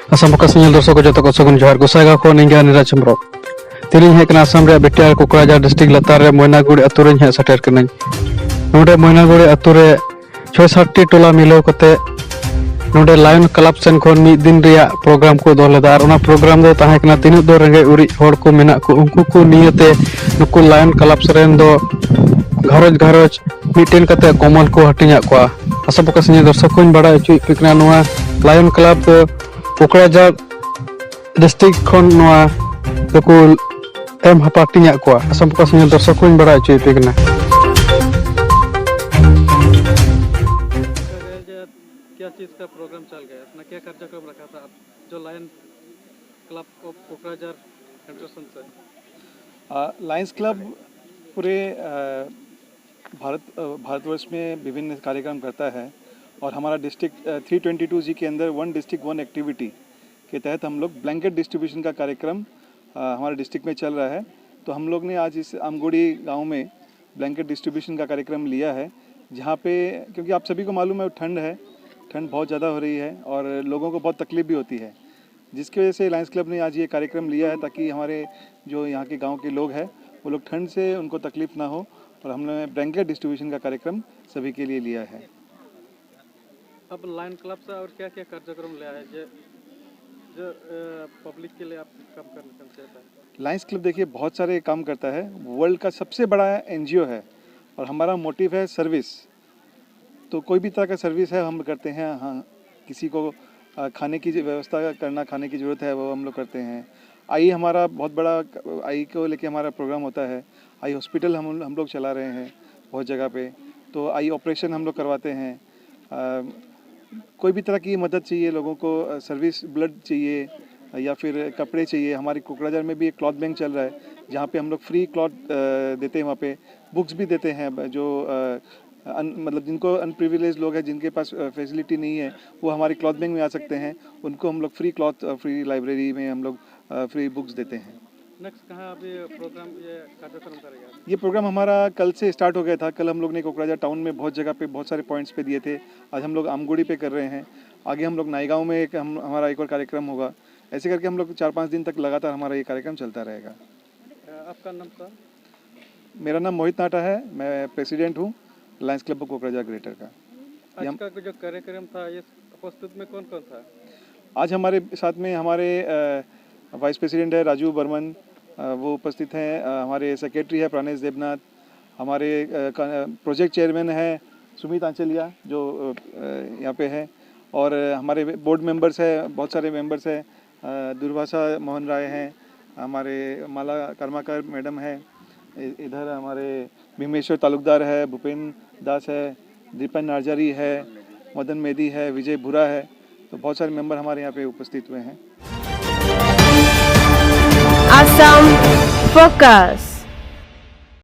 असम पकासियल दर्शक को जत को सगुन जोहार गोसाईगांव को निंगा निराज चंद्र तिलिंग हेकना असम रे बेटियार कोकराझार डिस्ट्रिक्ट लतार रे मोयनागुड़ी अतु रे हे सटेर कनई नोडे मोयनागुड़ी अतु रे 6-7टी टोला मिलाव कते नोडे लायन क्लब सेन खन मिद दिन रिया प्रोग्राम को दोलेदा और ओना प्रोग्राम दो ताहे कना तिनुक दो रेंगे उरी होड़ को मेना को उनको को नियते नुकु लायन क्लब सेन दो घरज घरज मिटेन कते कमल को हटिया को असम पकासियल दर्शक को बड़ा चुई पिकना नोआ लायन क्लब दो कोकराझार डिस्ट्रिक्ट खन नोआ दको एम हपाटिया को असम पकासियल दर्शक को बड़ा चुई पिकना क्या चीज़ का प्रोग्राम चल गया, अपना क्या कार्यक्रम रखा था जो लायन क्लब ऑफ कोकराझार इंटरसन से? लायंस क्लब पूरे भारतवर्ष में विभिन्न कार्यक्रम करता है और हमारा डिस्ट्रिक्ट 322G के अंदर वन डिस्ट्रिक्ट वन एक्टिविटी के तहत हम लोग ब्लैंकेट डिस्ट्रीब्यूशन का कार्यक्रम हमारे डिस्ट्रिक्ट में चल रहा है। तो हम लोग ने आज इस आमगुड़ी गांव में ब्लैंकेट डिस्ट्रीब्यूशन का कार्यक्रम लिया है, जहां पे क्योंकि आप सभी को मालूम है ठंड बहुत ज़्यादा हो रही है और लोगों को बहुत तकलीफ भी होती है, जिसकी वजह से लायंस क्लब ने आज ये कार्यक्रम लिया है ताकि हमारे जो यहाँ के गांव के लोग हैं वो लोग ठंड से उनको तकलीफ़ ना हो, और हमने ब्लैंकेट डिस्ट्रीब्यूशन का कार्यक्रम सभी के लिए लिया है। अब लायन क्लब से और क्या क्या कार्यक्रम लिया है जो पब्लिक के लिए आप काम करना चाहता है? लायंस क्लब देखिए बहुत सारे काम करता है, वर्ल्ड का सबसे बड़ा NGO है और हमारा मोटिव है सर्विस। तो कोई भी तरह का सर्विस है हम करते हैं। हाँ, किसी को खाने की व्यवस्था करना, खाने की ज़रूरत है वो हम लोग करते हैं। आई हमारा बहुत बड़ा आई को लेके हमारा प्रोग्राम होता है। आई हॉस्पिटल हम लोग चला रहे हैं बहुत जगह पे, तो आई ऑपरेशन हम लोग करवाते हैं। कोई भी तरह की मदद चाहिए लोगों को, सर्विस ब्लड चाहिए या फिर कपड़े चाहिए, हमारी कोकराझार में भी एक क्लॉथ बैंक चल रहा है जहाँ पे हम लोग फ्री क्लॉथ देते हैं। वहाँ पे बुक्स भी देते हैं जो मतलब जिनको अनप्रिविलेज लोग हैं, जिनके पास फैसिलिटी नहीं है, वो हमारी क्लॉथ बैंक में आ सकते हैं। उनको हम लोग फ्री क्लॉथ, फ्री लाइब्रेरी में हम लोग फ्री बुक्स देते हैं। नेक्स्ट कहाँ अभी प्रोग्राम ये कार्यक्रम करेगा? ये प्रोग्राम हमारा कल से स्टार्ट हो गया था। कल हम लोग ने कोकराझार टाउन में बहुत जगह पे बहुत सारे पॉइंट्स पे दिए थे। आज हम लोग आमगुड़ी पे कर रहे हैं। आगे हम लोग नाईगांव में हमारा एक और कार्यक्रम होगा। ऐसे करके हम लोग 4-5 दिन तक लगातार हमारा ये कार्यक्रम चलता रहेगा। आपका नाम था? मेरा नाम मोहित नाटा है, मैं प्रेसिडेंट हूँ Lions club of Kokrajhar greater का। आज का जो कार्यक्रम था ये उपस्थित में कौन कौन था? आज हमारे साथ में हमारे वाइस प्रेसिडेंट है राजू बर्मन, वो उपस्थित हैं। हमारे सेक्रेटरी है प्राणेश देवनाथ, हमारे प्रोजेक्ट चेयरमैन है सुमित आंचलिया जो यहाँ पे है, और हमारे बोर्ड मेंबर्स है, बहुत सारे मेंबर्स हैं। दुर्वासा मोहन राय हैं, हमारे माला कर्माकर मैडम है, इधर हमारे भीमेश्वर तालुकदार है, भूपेंद्र दास है, दीपन नार्जारी है, मदन मेदी है, विजय भूरा है। तो बहुत सारे मेंबर हमारे यहाँ पे उपस्थित हुए हैं। Assam Focus।